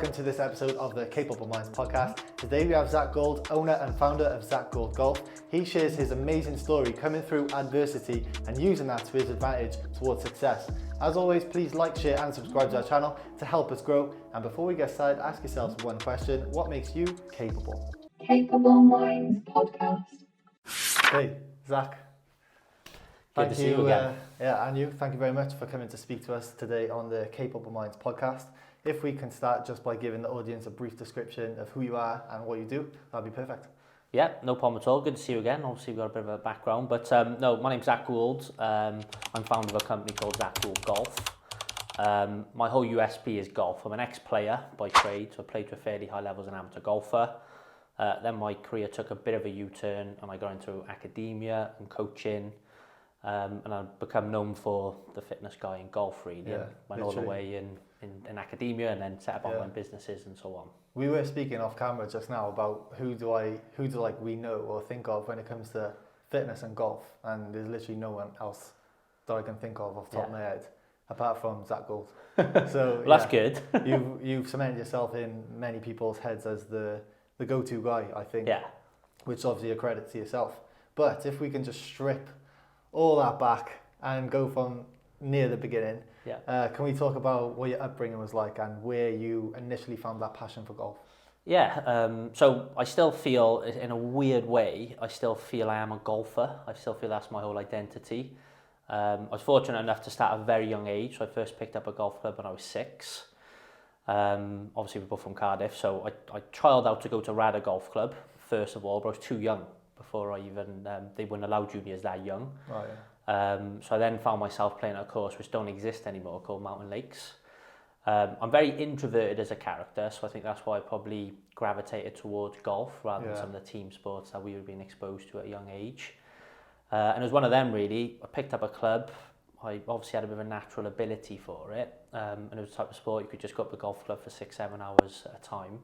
welcome to this episode of the Capable Minds podcast. Today we have Zach Gould, owner and founder of Zach Gould Golf. He shares his amazing story coming through adversity and using that to his advantage towards success. As always, please like, share and subscribe to our channel to help us grow. And before we get started, ask yourselves one question: what makes you capable? Capable Minds podcast. Hey, Zach. Good to see you again. And you. Thank you very much for coming to speak to us today on the Capable Minds podcast. If we can start just by giving the audience a brief description of who you are and what you do, that'd be perfect. Yeah, no problem at all. Good to see you again. Obviously, we've got a bit of a background, but no, my name's Zach Gould. I'm founder of a company called Zach Gould Golf. My whole USP is golf. I'm an ex-player by trade, so I played to a fairly high level as an amateur golfer. Then my career took a bit of a U-turn, and I got into academia and coaching. And I've become known for the fitness guy in golf, really. Yeah, went all the way in academia and then set up online businesses and so on. We were speaking off camera just now about who do we know or think of when it comes to fitness and golf, and there's literally no one else that I can think of off the top of my head apart from Zach Gould. So well, that's good. you've cemented yourself in many people's heads as the go-to guy, I think. Yeah. Which is obviously a credit to yourself. But if we can just strip all that back and go from near the beginning. Can we talk about what your upbringing was like and where you initially found that passion for golf? So I still feel, in a weird way, I am a golfer. I still feel that's my whole identity. I was fortunate enough to start at a very young age. So I first picked up a golf club when I was 6. Obviously we're both from Cardiff, so I trialled out to go to Ryder Golf Club first of all, but I was too young before I even, they wouldn't allow juniors that young. Oh, yeah. So I then found myself playing at a course which don't exist anymore, called Mountain Lakes. I'm very introverted as a character, so I think that's why I probably gravitated towards golf rather than some of the team sports that we were being exposed to at a young age. And it was one of them, really. I picked up a club. I obviously had a bit of a natural ability for it, and it was the type of sport you could just go up the golf club for 6-7 hours at a time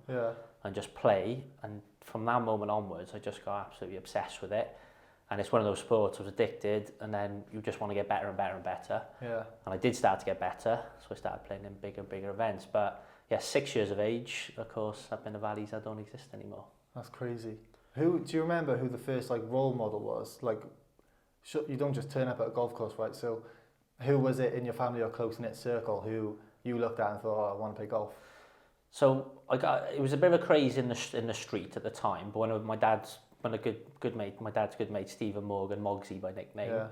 and just play. And from that moment onwards, I just got absolutely obsessed with it. And it's one of those sports I was addicted, and then you just want to get better and better and better. Yeah. And I did start to get better, so I started playing in bigger and bigger events. But yeah, 6 years of age, of course, up in the valleys that don't exist anymore. That's crazy. Do you remember who the first role model was? You don't just turn up at a golf course, right? So who was it in your family or close-knit circle who you looked at and thought, I want to play golf? So it was a bit of a craze in the street at the time, but my dad's good mate, Stephen Morgan, Mogsy by nickname,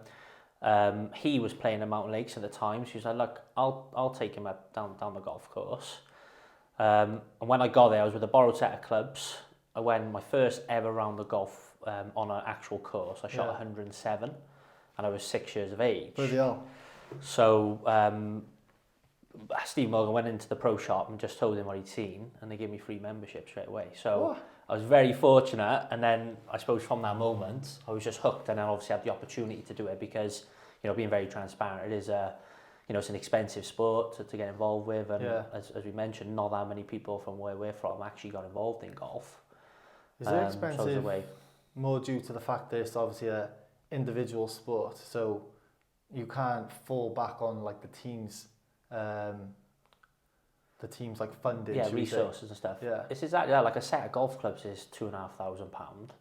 he was playing at Mountain Lakes at the time. So he was like, look, I'll take him up down the golf course. And when I got there, I was with a borrowed set of clubs. I went my first ever round of golf on an actual course. I shot 107, and I was 6 years of age. Bloody hell. So Steve Morgan went into the pro shop and just told him what he'd seen, and they gave me free membership straight away. So I was very fortunate, and then I suppose from that moment I was just hooked, and then obviously had the opportunity to do it because, being very transparent, it is it's an expensive sport to get involved with, and as we mentioned, not that many people from where we're from actually got involved in golf. Is it expensive more due to the fact that it's obviously an individual sport, so you can't fall back on the teams funding, resources and stuff. It's exactly like a set of golf clubs is £2,500.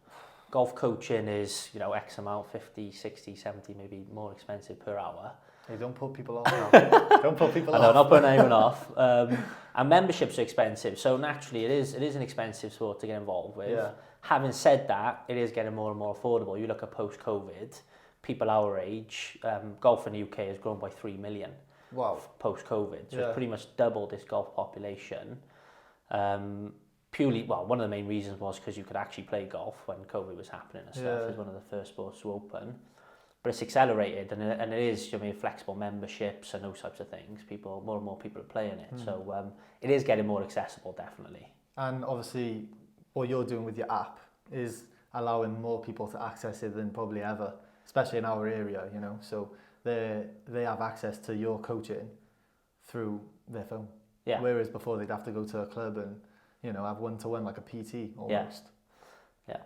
Golf coaching is X amount, 50, 60, 70, maybe more expensive per hour. Hey, don't put people off now. Don't put people off. I know, not putting anyone off. And memberships are expensive, so naturally it is an expensive sport to get involved with. Having said that, it is getting more and more affordable. You look at post-COVID, people our age, golf in the UK has grown by 3 million. Wow. Post-COVID, so it's pretty much doubled its golf population. Purely, one of the main reasons was because you could actually play golf when COVID was happening and stuff. It was one of the first sports to open. But it's accelerated, and it is, flexible memberships and those types of things. More and more people are playing it. So it is getting more accessible, definitely. And obviously, what you're doing with your app is allowing more people to access it than probably ever, especially in our area, So they have access to your coaching through their phone. Yeah. Whereas before they'd have to go to a club and, have one-to-one like a PT almost. Yeah.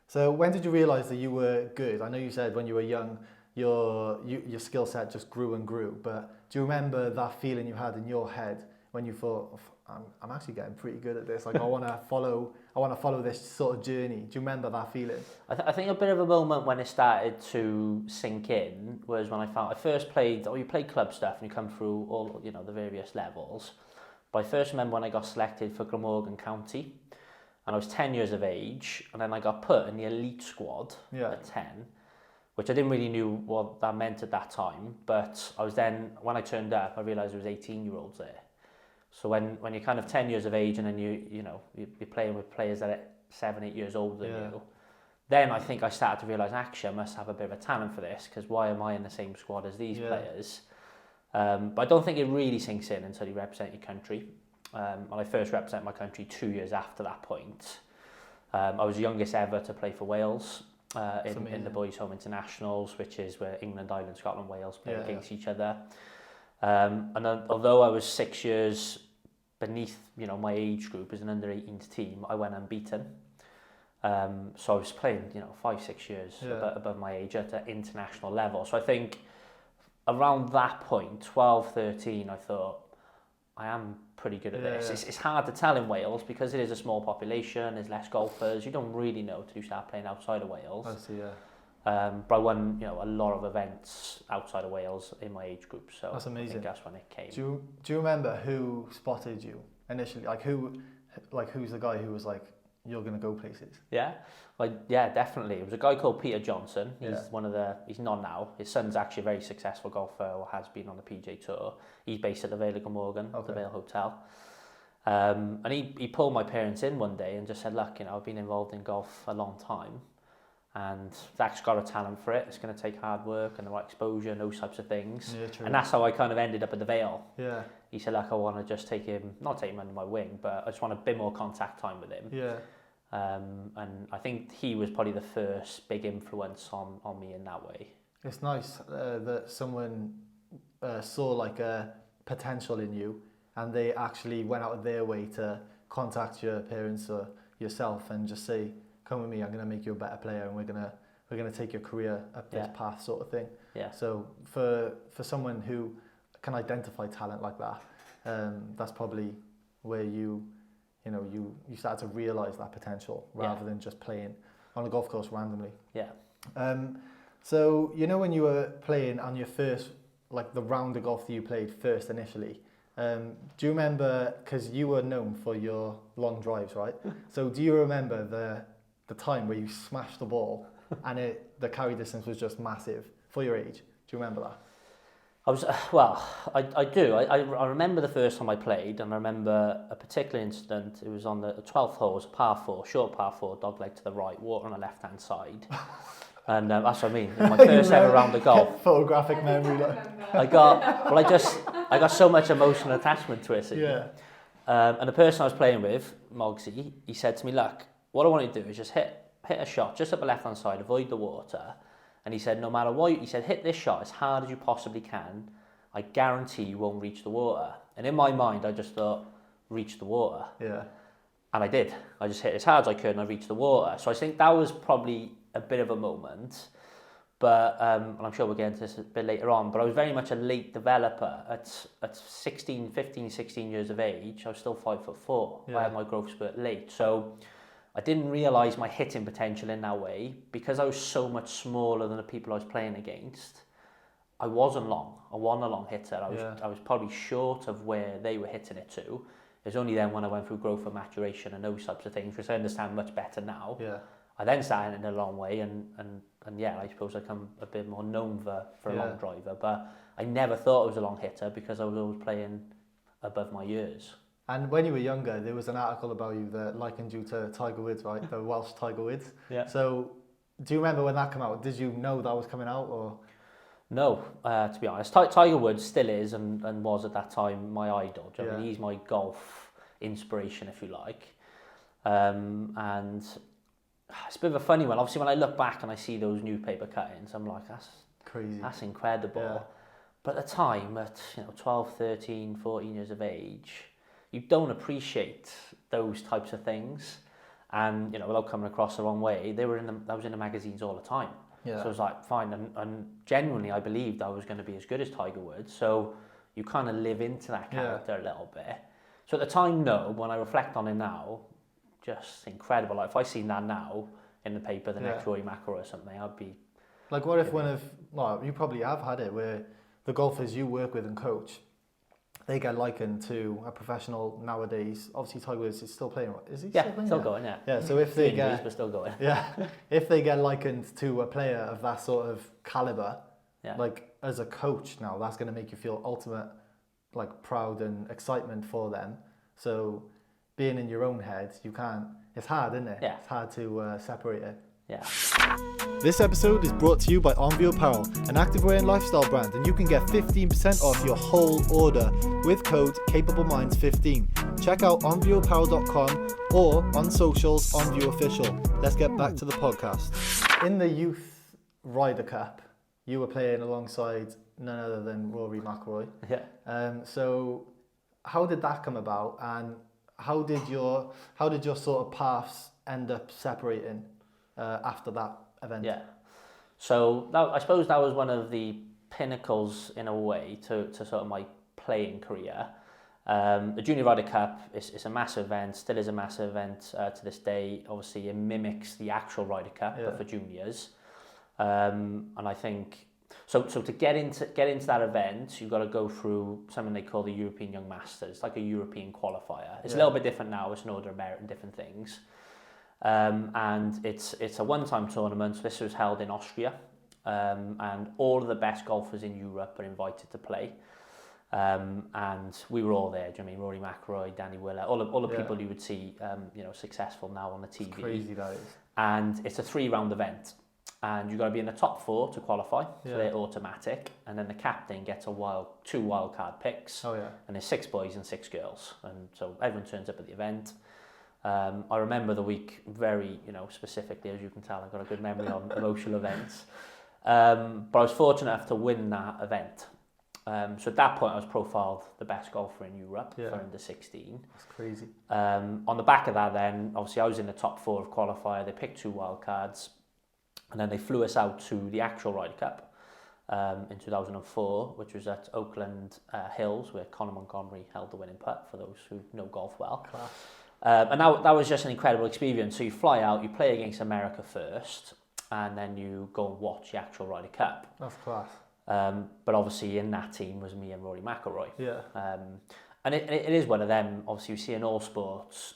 So when did you realise that you were good? I know you said when you were young, your skill set just grew and grew, but do you remember that feeling you had in your head when you thought, I'm actually getting pretty good at this. Like I want to follow this sort of journey. Do you remember that feeling? I think a bit of a moment when it started to sink in was when I first played, you play club stuff and you come through all, the various levels. But I first remember when I got selected for Glamorgan County, and I was 10 years of age, and then I got put in the elite squad at 10, which I didn't really knew what that meant at that time. But when I turned up, I realised there was 18-year-olds there. So when you're kind of 10 years of age and then you're playing with players that are 7, 8 years older than you, then I think I started to realise, actually, I must have a bit of a talent for this, because why am I in the same squad as these players? But I don't think it really sinks in until you represent your country. And I first represented my country 2 years after that point. I was the youngest ever to play for Wales in the Boys Home Internationals, which is where England, Ireland, Scotland, Wales play against each other. And although I was 6 years beneath my age group as an under-18s team, I went unbeaten. So I was playing 5, 6 years above my age at an international level. So I think around that point, 12, 13, I thought, I am pretty good at this. It's hard to tell in Wales because it is a small population, there's less golfers, you don't really know till you start playing outside of Wales. I see, But I won a lot of events outside of Wales in my age group, so that's amazing. I think that's when it came. Do you remember who spotted you initially? Who's the guy who was like, you're going to go places? Yeah, definitely. It was a guy called Peter Johnson. He's he's not now. His son's actually a very successful golfer, or has been on the PJ Tour. He's based at the Vale of Glamorgan, the Vale Hotel. And he pulled my parents in one day and just said, look, I've been involved in golf a long time, and Zach's got a talent for it. It's going to take hard work and the right exposure and those types of things. Yeah, true. And that's how I kind of ended up at the Vale. Yeah. He said, look, I want to just not take him under my wing, but I just want a bit more contact time with him. Yeah. And I think he was probably the first big influence on me in that way. It's nice that someone saw like a potential in you, and they actually went out of their way to contact your parents or yourself and just say, come with me, I'm going to make you a better player, and we're going to take your career up this path, sort of thing. Yeah. So for someone who can identify talent like that, that's probably where you start to realise that potential rather than just playing on a golf course randomly. Yeah. So when you were playing on your first, like the round of golf that you played first initially, do you remember, because you were known for your long drives, right? So do you remember the time where you smashed the ball and the carry distance was just massive for your age? Do you remember that? I do. I remember the first time I played, and I remember a particular incident. It was on the 12th hole, it was a par 4, short par 4, dog leg to the right, water on the left-hand side. And that's what I mean. It was my first ever round of golf. Photographic memory. I got so much emotional attachment to it. Yeah. And the person I was playing with, Mogsy, he said to me, look, what I want you to do is just hit a shot just up the left-hand side, avoid the water. And he said, no matter what, he said, hit this shot as hard as you possibly can. I guarantee you won't reach the water. And in my mind, I just thought, reach the water. Yeah. And I did. I just hit as hard as I could and I reached the water. So I think that was probably a bit of a moment. But, and I'm sure we'll get into this a bit later on, but I was very much a late developer. At 15, 16 years of age, I was still 5'4". Yeah. I had my growth spurt late. So I didn't realise my hitting potential in that way. Because I was so much smaller than the people I was playing against, I wasn't long. I wasn't a long hitter. I was probably short of where they were hitting it to. It was only then when I went through growth and maturation and those types of things, which I understand much better now. Yeah. I then started hitting it a long way, and I suppose I become a bit more known for a long driver. But I never thought I was a long hitter because I was always playing above my years. And when you were younger, there was an article about you that likened you to Tiger Woods, right? The Welsh Tiger Woods. Yeah. So, do you remember when that came out? Did you know that was coming out, or? No, to be honest. Tiger Woods still is and was at that time my idol. I mean, he's my golf inspiration, if you like. And it's a bit of a funny one. Obviously, when I look back and I see those newspaper cuttings, I'm like, that's crazy. That's incredible. Yeah. But at the time, at 12, 13, 14 years of age, you don't appreciate those types of things. And, without coming across the wrong way, that was in the magazines all the time. Yeah. So I was like, fine. And genuinely, I believed I was going to be as good as Tiger Woods. So you kind of live into that character a little bit. So at the time, no. When I reflect on it now, just incredible. Like if I seen that now in the paper, the next Rory McIlroy or something, I'd be... Like what if you probably have had it, where the golfers you work with and coach, they get likened to a professional nowadays. Obviously Tiger Woods is still playing. Is he still playing? Still going, yeah. Yeah, so if they get... But still going. Yeah, if they get likened to a player of that sort of caliber, like as a coach now, that's going to make you feel ultimate, like proud and excitement for them. So being in your own head, you can't... It's hard, isn't it? Yeah. It's hard to separate it. Yeah. This episode is brought to you by Envio Apparel, an activewear and lifestyle brand, and you can get 15% off your whole order with code CapableMinds15. Check out envioapparel.com or on socials, Envio Official. Let's get back to the podcast. In the Youth Ryder Cup, you were playing alongside none other than Rory McIlroy. Yeah. So how did that come about, and how did your sort of paths end up separating after that event? Yeah. So I suppose that was one of the pinnacles in a way to sort of my playing career. The Junior Ryder Cup is a massive event, still is a massive event to this day. Obviously it mimics the actual Ryder Cup, but for juniors. And I think so to get into that event, you've got to go through something they call the European Young Masters, like a European qualifier. It's a little bit different now, it's an order of merit and different things. And it's a one-time tournament. So this was held in Austria, and all of the best golfers in Europe are invited to play. And we were all there. Do you know what I mean? Rory McIlroy, Danny Willett, all the people you would see, successful now on the TV. It's crazy, that is. And it's a 3-round event, and you've got to be in the top 4 to qualify. So they're automatic, and then the captain gets 2 wildcard picks. And there's 6 boys and 6 girls, and so everyone turns up at the event. I remember the week very, specifically, as you can tell, I've got a good memory on emotional events. But I was fortunate enough to win that event. So at that point, I was profiled the best golfer in Europe for under 16. That's crazy. On the back of that then, obviously I was in the top 4 of qualifier. They picked 2 wildcards, and then they flew us out to the actual Ryder Cup in 2004, which was at Oakland Hills, where Conor Montgomery held the winning putt, for those who know golf well. Class. And that was just an incredible experience. So you fly out, you play against America first, and then you go and watch the actual Ryder Cup. That's class. But obviously in that team was me and Rory McIlroy. Yeah. And it is one of them. Obviously you see in all sports,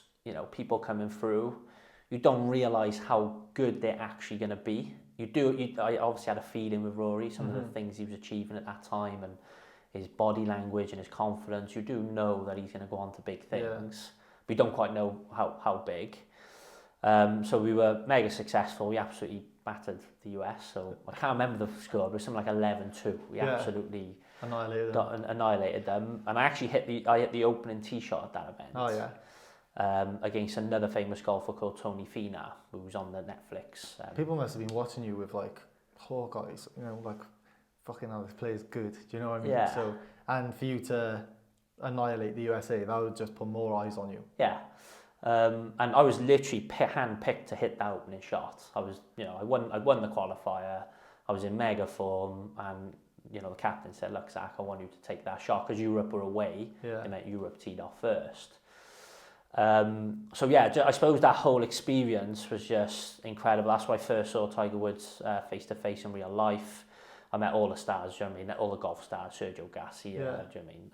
people coming through, you don't realise how good they're actually going to be. I obviously had a feeling with Rory, some of the things he was achieving at that time, and his body language and his confidence. You do know that he's going to go on to big things. We don't quite know how big. So we were mega successful. We absolutely battered the US. So I can't remember the score, but it was something like 11-2. We absolutely annihilated them. And I actually hit the opening tee shot at that event. Against another famous golfer called Tony Finau, who was on the Netflix. People must have been watching you with like Hawkeyes, like fucking hell, this player's good. Do you know what I mean? Yeah. So, and for you to annihilate the USA, that would just put more eyes on you. Yeah. And I was literally hand-picked to hit that opening shot. I was, I won the qualifier. I was in mega form, and the captain said, "Look, Zach, I want you to take that shot," because Europe were away. It meant Europe teed off first. I suppose that whole experience was just incredible. That's why I first saw Tiger Woods face to face in real life. I met all the stars, do you know what I mean? All the golf stars, Sergio Garcia, do you know what I mean?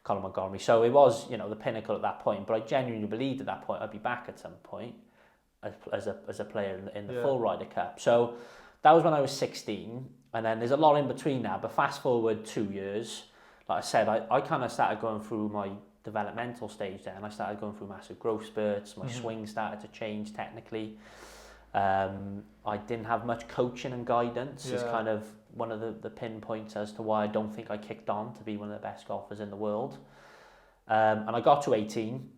Conor Montgomery. So it was, the pinnacle at that point. But I genuinely believed at that point I'd be back at some point as a player in the full Ryder Cup. So that was when I was 16. And then there's a lot in between now. But fast forward 2 years, like I said, I kind of started going through my developmental stage then. I started going through massive growth spurts. My swing started to change technically. I didn't have much coaching and guidance. It's kind of one of the pinpoints as to why I don't think I kicked on to be one of the best golfers in the world. And I got to 18.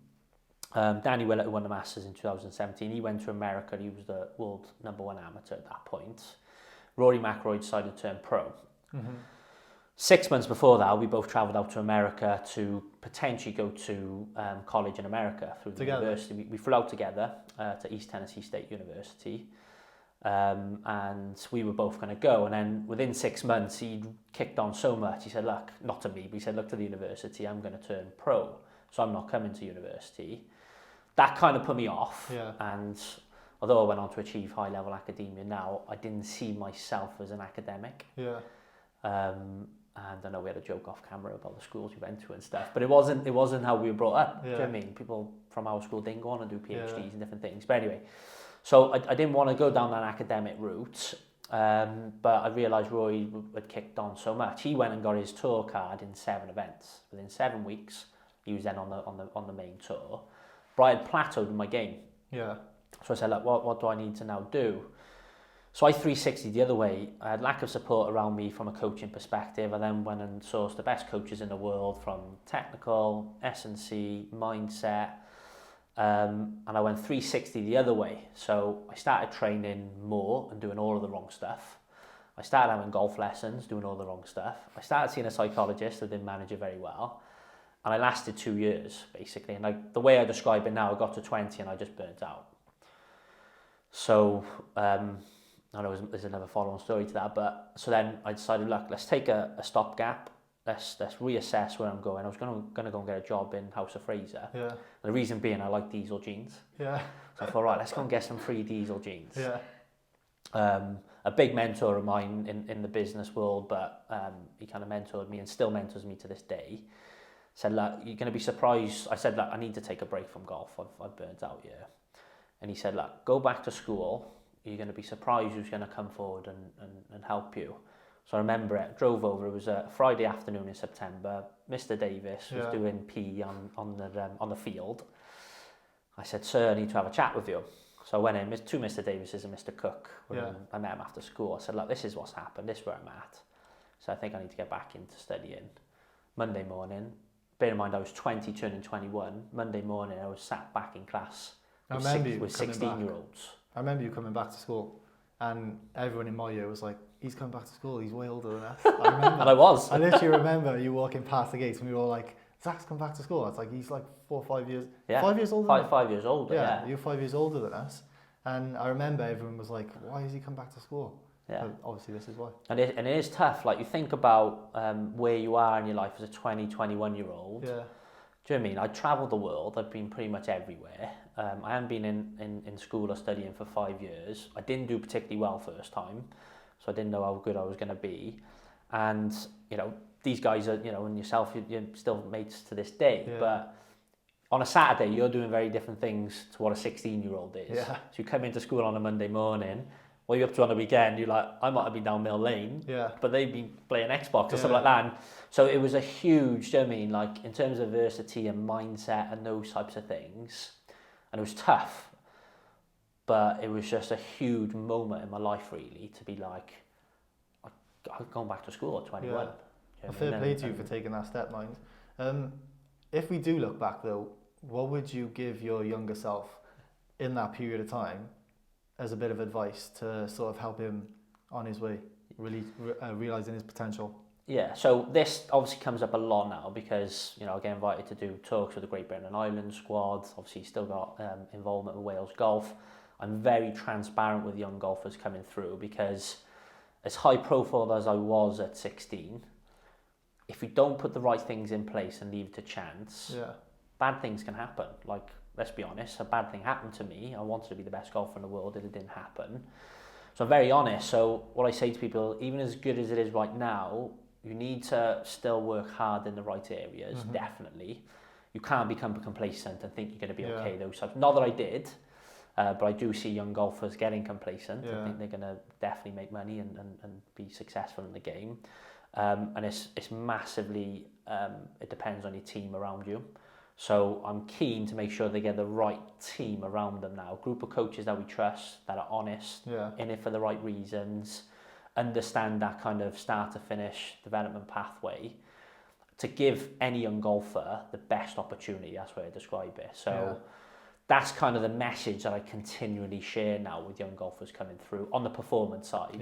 Danny Willett, who won the Masters in 2017, he went to America. He was the world #1 amateur at that point. Rory McIlroy decided to turn pro. 6 months before that, we both travelled out to America to potentially go to college in America through the university. We flew out together to East Tennessee State University, and we were both going to go. And then within 6 months, he'd kicked on so much. He said, "Look, not to me, but he said, look to the university. I'm going to turn pro." so I'm not coming to university. That kind of put me off. Yeah. And although I went on to achieve high-level academia now, I didn't see myself as an academic. Yeah. And I know we had a joke off camera about the schools we went to and stuff, but it wasn't how we were brought up. Do you know what I mean? People from our school didn't go on and do PhDs and different things. But anyway, so I didn't want to go down that academic route. But I realised Roy had kicked on so much. He went and got his tour card in 7 events. Within 7 weeks, he was then on the main tour. But I had plateaued in my game. Yeah. So I said, look, what do I need to now do? So I 360 the other way. I had lack of support around me from a coaching perspective. I then went and sourced the best coaches in the world from technical, S&C, mindset. And I went 360 the other way. So I started training more and doing all of the wrong stuff. I started having golf lessons, doing all the wrong stuff. I started seeing a psychologist that didn't manage it very well. And I lasted 2 years, basically. And the way I describe it now, I got to 20 and I just burnt out. So, I know there's another follow-on story to that, but so then I decided, look, let's take a stopgap. Let's reassess where I'm going. I was going to go and get a job in House of Fraser. Yeah. And the reason being, I like diesel jeans. Yeah. So I thought, right, let's go and get some free diesel jeans. Yeah. A big mentor of mine in the business world, but he kind of mentored me and still mentors me to this day. Said, look, you're going to be surprised. I said, look, I need to take a break from golf. I've burnt out here. And he said, look, go back to school. You're going to be surprised who's going to come forward and help you. So I remember it, drove over, it was a Friday afternoon in September. Mr. Davis was doing PE on the field. I said, sir, I need to have a chat with you. So I went in to Mr. Davis's and Mr. Cook. I met him after school. I said, look, this is what's happened, this is where I'm at. So I think I need to get back into studying. Monday morning, bear in mind I was 20 turning 21. Monday morning I was sat back in class with 16-year-olds. I remember you coming back to school and everyone in my year was like, he's coming back to school, he's way older than us. I remember. And I was. I literally remember you walking past the gates and we were all like, Zach's come back to school. It's like, he's like 4 or 5 years. Yeah. 5 years older? 5 years older, yeah. You're 5 years older than us. And I remember everyone was like, why has he come back to school? Yeah. But obviously this is why. And it is tough. Like, you think about where you are in your life as a 20, 21-year-old. Yeah. Do you know what I mean? I travelled the world. I've been pretty much everywhere. I haven't been in school or studying for 5 years. I didn't do particularly well first time, so I didn't know how good I was going to be. And, you know, these guys are, you know, and yourself, you're still mates to this day. Yeah. But on a Saturday, you're doing very different things to what a 16-year-old is. Yeah. So you come into school on a Monday morning, what are you up to on the weekend? You're like, I might have been down Mill Lane, but they've been playing Xbox or something like that. And so it was a huge, do you know what I mean, like in terms of adversity and mindset and those types of things. And it was tough, but it was just a huge moment in my life, really, to be like, I've gone back to school at 21. Yeah. Well, fair play to you for taking that step, mind. If we do look back, though, what would you give your younger self in that period of time as a bit of advice to sort of help him on his way, really realising his potential? Yeah, so this obviously comes up a lot now because, you know, I get invited to do talks with the Great Britain and Ireland squad. Obviously, still got involvement with Wales Golf. I'm very transparent with young golfers coming through because as high profile as I was at 16, if we don't put the right things in place and leave it to chance, bad things can happen. Like, let's be honest, a bad thing happened to me. I wanted to be the best golfer in the world and it didn't happen. So I'm very honest. So what I say to people, even as good as it is right now, you need to still work hard in the right areas, definitely. You can't become complacent and think you're going to be okay. Those types. Not that I did, but I do see young golfers getting complacent. I think they're going to definitely make money and be successful in the game. And it's massively, it depends on your team around you. So I'm keen to make sure they get the right team around them now. A group of coaches that we trust, that are honest, in it for the right reasons, understand that kind of start to finish development pathway to give any young golfer the best opportunity. That's the way I describe it. So that's kind of the message that I continually share now with young golfers coming through on the performance side.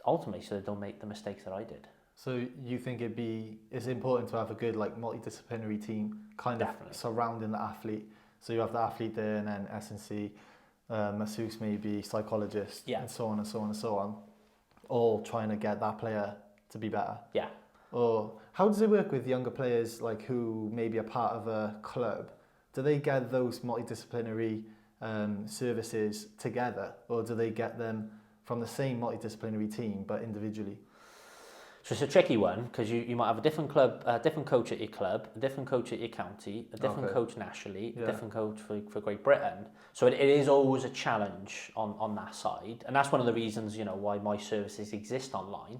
Ultimately, so they don't make the mistakes that I did. So you think it's important to have a good, like, multidisciplinary team kind of surrounding the athlete. So you have the athlete there and then S&C, masseuse maybe, psychologist, and so on and so on and so on, all trying to get that player to be better. Yeah. Or how does it work with younger players like who maybe are part of a club? Do they get those multidisciplinary services together, or do they get them from the same multidisciplinary team but individually? So it's a tricky one because you might have a different club, a different coach at your club, a different coach at your county, a different coach nationally, a different coach for Great Britain. So it is always a challenge on that side, and that's one of the reasons why my services exist online,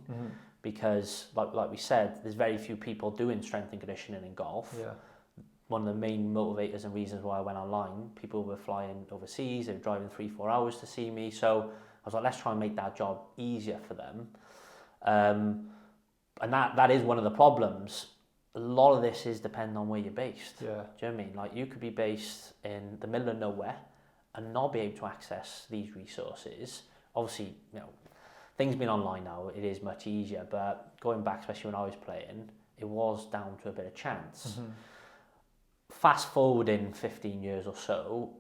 because like we said, there's very few people doing strength and conditioning in golf. Yeah. One of the main motivators and reasons why I went online, people were flying overseas, they were driving 3-4 hours to see me. So I was like, let's try and make that job easier for them. And that is one of the problems. A lot of this is depending on where you're based. Yeah. Do you know what I mean? Like you could be based in the middle of nowhere and not be able to access these resources. Obviously, things being online now, it is much easier. But going back, especially when I was playing, it was down to a bit of chance. Fast forward in 15 years or so,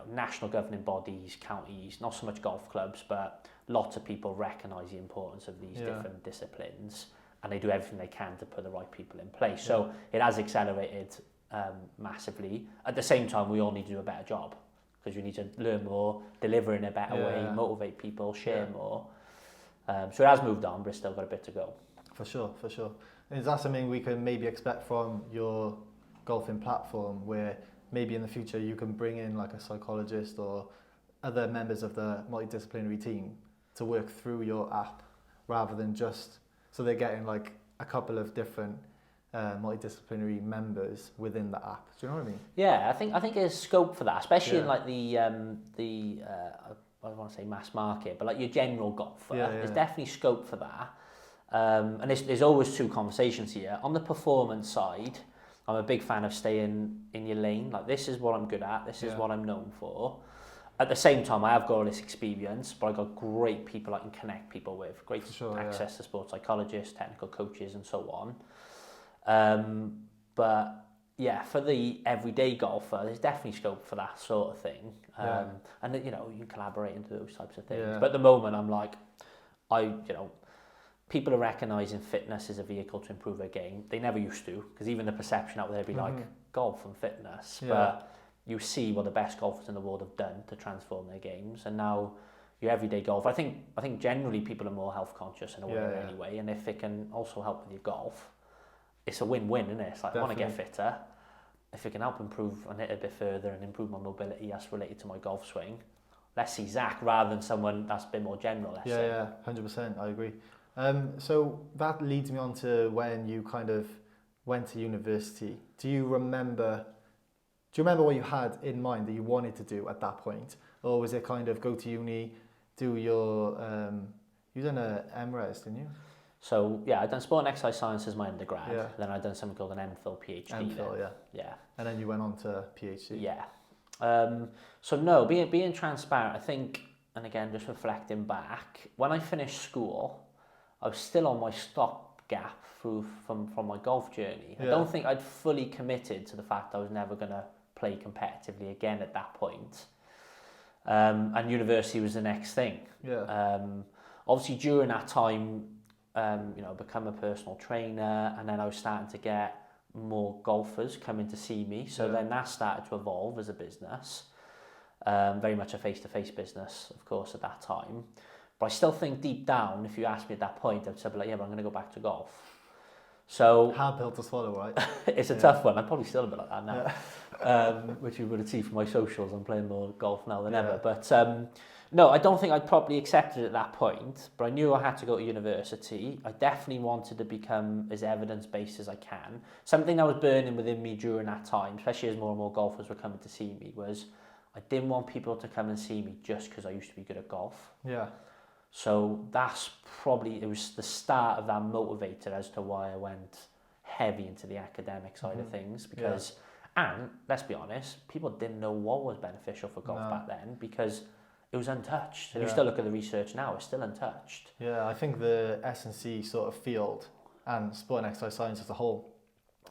national governing bodies, counties, not so much golf clubs, but lots of people recognise the importance of these different disciplines, and they do everything they can to put the right people in place. So it has accelerated massively. At the same time, we all need to do a better job because you need to learn more, deliver in a better way, motivate people, share more. So it has moved on, but it's still got a bit to go. For sure. Is that something we can maybe expect from your golfing platform, where maybe in the future you can bring in like a psychologist or other members of the multidisciplinary team to work through your app, rather than just so they're getting like a couple of different multidisciplinary members within the app? Do you know what I mean? Yeah, I think there's scope for that, especially in like the I don't want to say mass market, but like your general golfer. There's definitely scope for that. And there's always two conversations here. On the performance side, I'm a big fan of staying in your lane. Like, this is what I'm good at. This is what I'm known for. At the same time, I have got all this experience, but I've got great people I can connect people with. Great access to sports psychologists, technical coaches, and so on. But yeah, for the everyday golfer, there's definitely scope for that sort of thing. And you can collaborate into those types of things. But at the moment, I'm like, people are recognising fitness as a vehicle to improve their game. They never used to, because even the perception out there would be like golf and fitness. But you see what the best golfers in the world have done to transform their games, and now your everyday golf. I think generally people are more health conscious and aware anyway, and if it can also help with your golf, it's a win-win, isn't it? It's like, I want to get fitter. If it can help improve and hit a bit further and improve my mobility that's related to my golf swing, let's see Zach rather than someone that's a bit more general. Let's say. 100%. I agree. So that leads me on to when you kind of went to university. Do you remember what you had in mind that you wanted to do at that point? Or was it kind of go to uni, do your, you done a MRes, didn't you? So yeah, I'd done sport and exercise science as my undergrad. Then I'd done something called an MPhil PhD. Yeah. And then you went on to PhD. Yeah. So no, being transparent, I think, and again, just reflecting back, when I finished school, I was still on my stopgap from my golf journey. I don't think I'd fully committed to the fact I was never going to play competitively again at that point. And university was the next thing. Obviously, during that time, become a personal trainer, and then I was starting to get more golfers coming to see me. So then that started to evolve as a business. Very much a face-to-face business, of course, at that time. But I still think deep down, if you asked me at that point, I'd say, like, but I'm going to go back to golf. So hard pill to swallow, right? It's a tough one. I'm probably still a bit like that now, which you would have seen from my socials. I'm playing more golf now than ever. But no, I don't think I'd probably accepted it at that point. But I knew I had to go to university. I definitely wanted to become as evidence-based as I can. Something that was burning within me during that time, especially as more and more golfers were coming to see me, was I didn't want people to come and see me just because I used to be good at golf. So that's probably, it was the start of that motivator as to why I went heavy into the academic side of things, because, and let's be honest, people didn't know what was beneficial for golf back then because it was untouched. And you still look at the research now, it's still untouched. I think the S&C sort of field and sport and exercise science as a whole,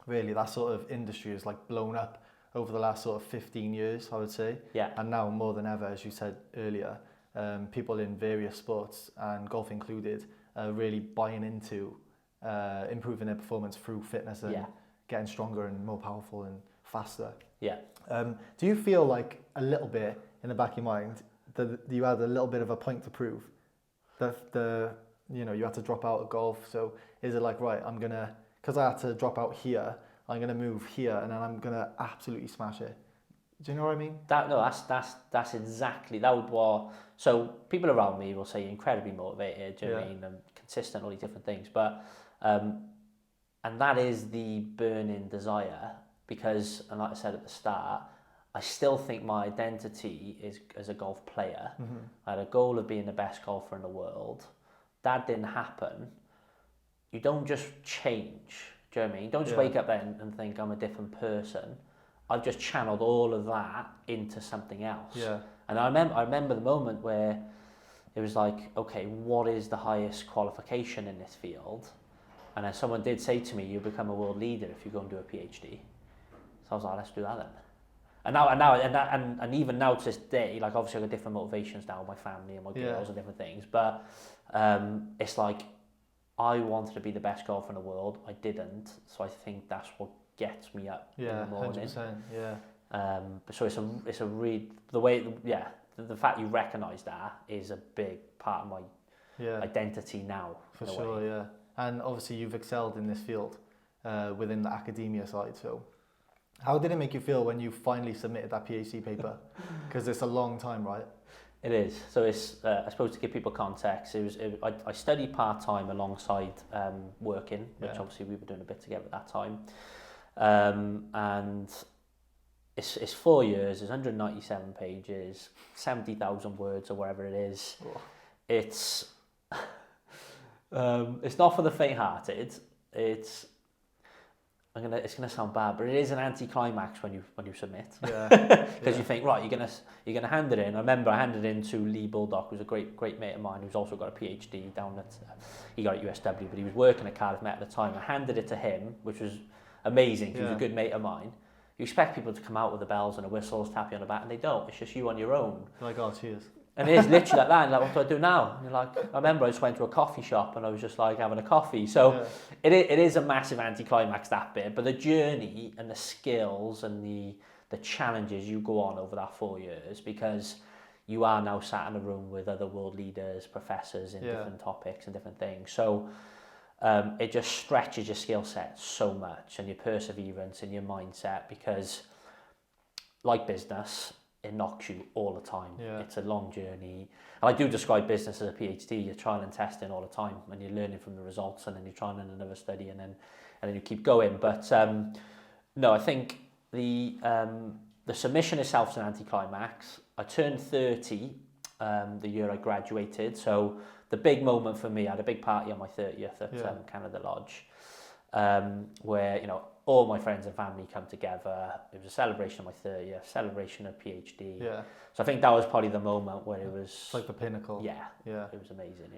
really, that sort of industry is like blown up over the last sort of 15 years, I would say. And now more than ever, as you said earlier, people in various sports, and golf included, are really buying into improving their performance through fitness and getting stronger and more powerful and faster. Yeah. Do you feel like a little bit in the back of your mind that you had a little bit of a point to prove? That you had to drop out of golf. So is it like, right, because I had to drop out here, I'm gonna move here and then I'm gonna absolutely smash it. Do you know what I mean? That's exactly that would what. So people around me will say you're incredibly motivated, do you know what I mean, and consistent, all these different things. But and that is the burning desire, because, and like I said at the start, I still think my identity is as a golf player. Mm-hmm. I had a goal of being the best golfer in the world. That didn't happen. You don't just change. Do you know what I mean? You don't just wake up then and think I'm a different person. I've just channeled all of that into something else. Yeah. And I remember the moment where it was like, okay, what is the highest qualification in this field? And then someone did say to me, you become a world leader if you go and do a PhD. So I was like, let's do that then. And even now to this day, like obviously I've got different motivations now, my family and my girls and different things. But it's like, I wanted to be the best golfer in the world. I didn't. So I think that's what gets me up in the morning. 100%, yeah. So it's a read the way, the fact you recognise that is a big part of my identity now. For sure, yeah. And obviously you've excelled in this field within the academia side. So how did it make you feel when you finally submitted that PhD paper? Because it's a long time, right? It is. So it's, I suppose to give people context, I studied part-time alongside working, which obviously we were doing a bit together at that time. And it's 4 years, it's 197 pages, 70,000 words or whatever it is. Oh. It's not for the faint-hearted. It's gonna sound bad, but it is an anticlimax when you submit. Because you think, right, you're gonna hand it in. I remember I handed it in to Lee Bulldog, who's a great mate of mine, who's also got a PhD down at he got at USW, but he was working at Cardiff Met at the time. I handed it to him, which was amazing. He was a good mate of mine. You expect people to come out with the bells and the whistles, tap you on the back, and they don't. It's just you on your own. You're like, oh, cheers. And it is literally like that. And like, what do I do now? And you're like, I remember I just went to a coffee shop and I was just like having a coffee. So it is a massive anticlimax, that bit. But the journey and the skills and the challenges you go on over that 4 years, because you are now sat in a room with other world leaders, professors in different topics and different things. So it just stretches your skill set so much, and your perseverance and your mindset, because like business, it knocks you all the time. It's a long journey. And I do describe business as a PhD. You're trial and testing all the time, and you're learning from the results, and then you're trying another study, and then you keep going. But no, I think the submission itself is an anticlimax. I turned 30 the year I graduated, so the big moment for me, I had a big party on my 30th at Canada Lodge, where all my friends and family come together. It was a celebration of my 30th, celebration of PhD. So I think that was probably the moment where it was... It's like the pinnacle. Yeah. It was amazing,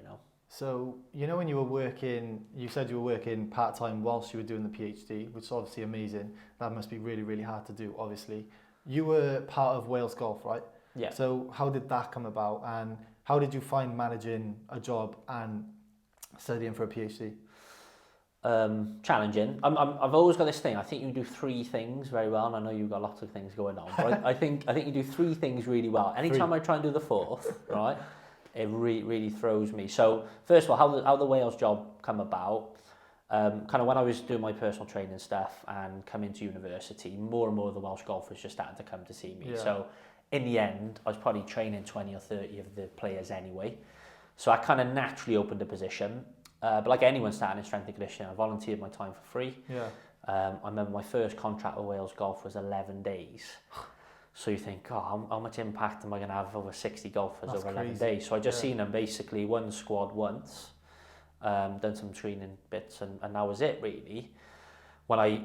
So, when you were working, you said you were working part-time whilst you were doing the PhD, which is obviously amazing. That must be really, really hard to do, obviously. You were part of Wales Golf, right? Yeah. So how did that come about, and how did you find managing a job and studying for a PhD? Challenging. I've always got this thing. I think you do three things very well, and I know you've got lots of things going on, but I think you do three things really well. Anytime I try and do the fourth, right, it really throws me. So first of all, how the Wales job come about? Kind of when I was doing my personal training stuff and coming to university, more and more of the Welsh golfers just started to come to see me. So in the end, I was probably training 20 or 30 of the players anyway. So I kind of naturally opened a position. But like anyone starting in strength and conditioning, I volunteered my time for free. I remember my first contract with Wales Golf was 11 days. So you think, how much impact am I going to have over 60 golfers over 11 days? So I just seen them basically one squad once, done some training bits, and that was it really. When I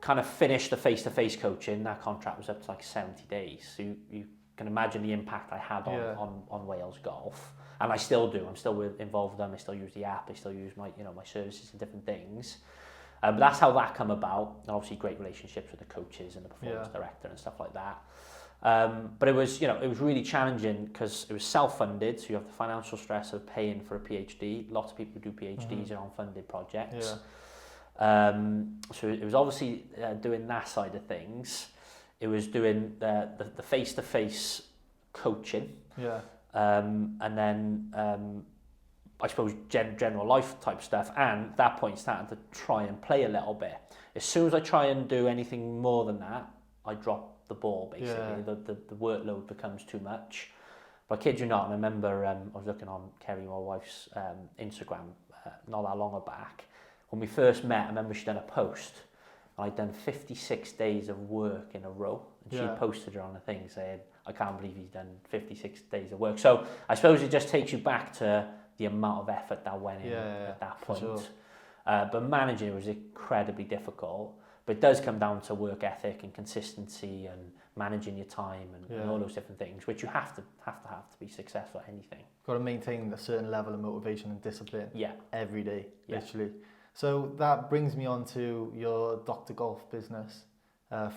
kind of finished the face-to-face coaching, that contract was up to like 70 days. So you can imagine the impact I had on Wales Golf. And I still do. I'm still involved with them. I still use the app. I still use my services and different things. But that's how that come about. And obviously, great relationships with the coaches and the performance director and stuff like that. But it was, it was really challenging because it was self-funded, so you have the financial stress of paying for a PhD. Lots of people who do PhDs are on funded projects. So it was obviously doing that side of things. It was doing the face-to-face coaching. And then I suppose general life type stuff, and at that point starting to try and play a little bit. As soon as I try and do anything more than that, I drop the ball basically. The workload becomes too much. But I kid you not, I remember I was looking on Kerry, my wife's Instagram not that long back. When we first met, I remember she'd done a post. I'd done 56 days of work in a row, and she posted her on a thing saying, I can't believe he's done 56 days of work. So I suppose it just takes you back to the amount of effort that went in at that point. Sure. But managing it was incredibly difficult. But it does come down to work ethic and consistency and managing your time and all those different things, which you have to be successful at anything. Got to maintain a certain level of motivation and discipline every day, literally. Yeah. So that brings me on to your Dr. Golf business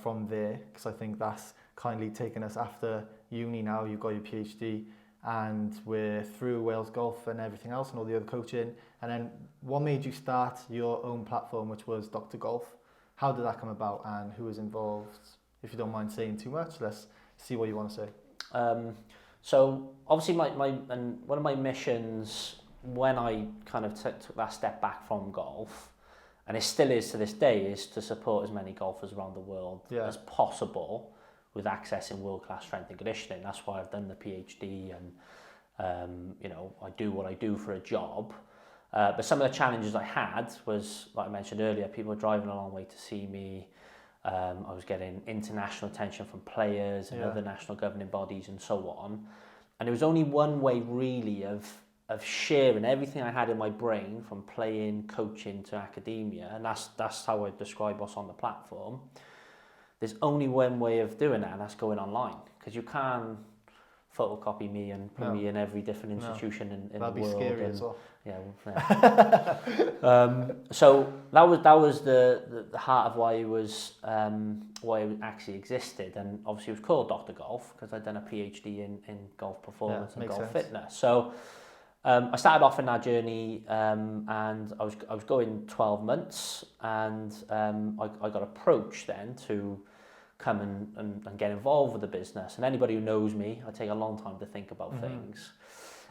from there, because I think that's kindly taken us after uni now. You've got your PhD and we're through Wales Golf and everything else and all the other coaching. And then what made you start your own platform, which was Dr. Golf? How did that come about and who was involved? If you don't mind saying too much, let's see what you want to say. So obviously one of my missions when I kind of took that step back from golf, and it still is to this day, is to support as many golfers around the world as possible with accessing world-class strength and conditioning. That's why I've done the PhD and I do what I do for a job. But some of the challenges I had was, like I mentioned earlier, people were driving a long way to see me. I was getting international attention from players and other national governing bodies and so on. And there was only one way really of sharing everything I had in my brain, from playing, coaching to academia, and that's how I describe what's on the platform. There's only one way of doing that, and that's going online, because you can't photocopy me and put me in every different institution in the world. That'd be scary as well. So that was the heart of why it actually existed, and obviously it was called Dr. Golf because I'd done a PhD in golf performance and golf fitness. So I started off in that journey, and I was going 12 months, and I got approached then to come and get involved with the business. And anybody who knows me, I take a long time to think about things.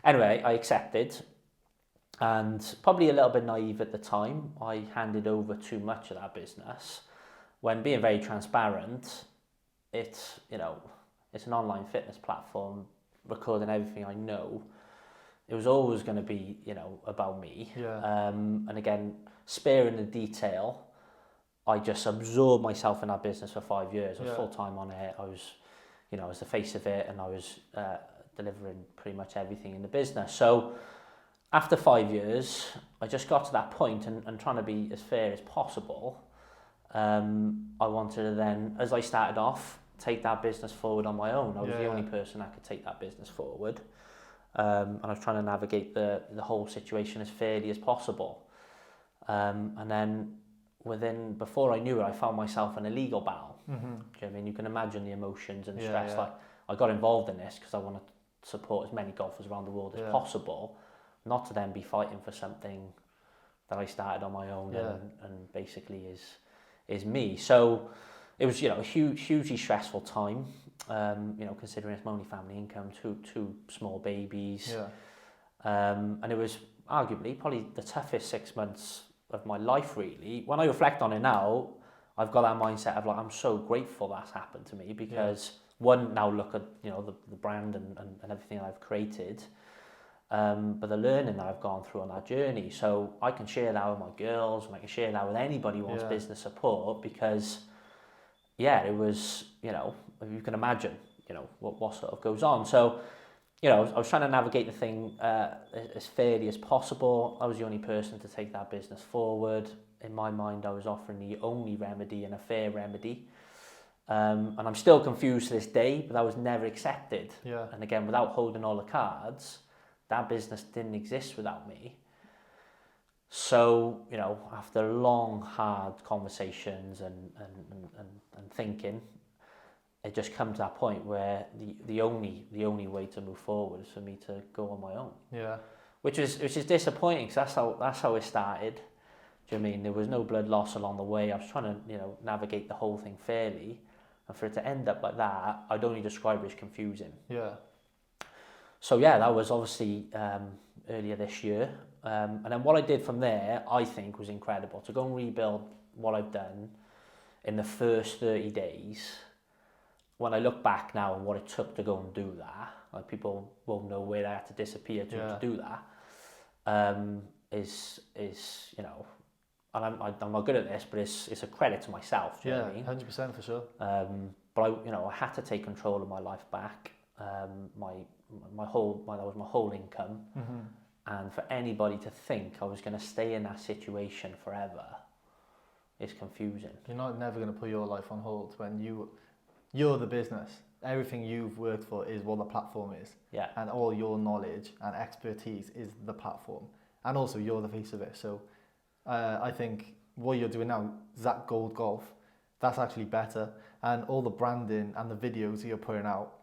Anyway, I accepted, and probably a little bit naive at the time, I handed over too much of that business. When being very transparent, it's an online fitness platform, recording everything I know. It was always going to be, about me. And again, sparing the detail, I just absorbed myself in that business for 5 years. I was full-time on it. I was, I was the face of it, and I was delivering pretty much everything in the business. So after 5 years, I just got to that point, and trying to be as fair as possible, I wanted to then, as I started off, take that business forward on my own. I was the only person that could take that business forward. And I was trying to navigate the whole situation as fairly as possible. And then before I knew it, I found myself in a legal battle. Do you know what I mean? You can imagine the emotions and stress. Like, I got involved in this because I want to support as many golfers around the world as possible, not to then be fighting for something that I started on my own and basically is me. So it was, a hugely stressful time. Considering it's my only family income, two small babies. And it was arguably probably the toughest 6 months of my life, really. When I reflect on it now, I've got that mindset of like, I'm so grateful that's happened to me, because one, now look at, the brand and everything I've created, but the learning that I've gone through on that journey. So I can share that with my girls, and I can share that with anybody who wants business support, because it was, you can imagine, what sort of goes on. So, I was trying to navigate the thing as fairly as possible. I was the only person to take that business forward. In my mind, I was offering the only remedy and a fair remedy. And I'm still confused to this day, but that was never accepted. And again, without holding all the cards, that business didn't exist without me. So, after long, hard conversations and thinking, it just come to that point where the only way to move forward is for me to go on my own. Yeah. Which is disappointing, because that's how it started. Do you know what I mean? There was no blood loss along the way. I was trying to, you know, navigate the whole thing fairly, and for it to end up like that, I'd only describe it as confusing. Yeah. So yeah, that was obviously earlier this year, and then what I did from there, I think, was incredible. To go and rebuild what I've done in the first 30 days. When I look back now and what it took to go and do that, like, people won't know where I had to disappear to do that. Is you know, and I'm not good at this, but it's a credit to myself. Do you know what I mean? 100% for sure. But I had to take control of my life back. That was my whole income, and for anybody to think I was going to stay in that situation forever is confusing. You're never going to put your life on hold when you're the business. Everything you've worked for is what the platform is. Yeah. And all your knowledge and expertise is the platform. And also you're the face of it. So I think what you're doing now, Zach Gould Golf, that's actually better. And all the branding and the videos that you're putting out,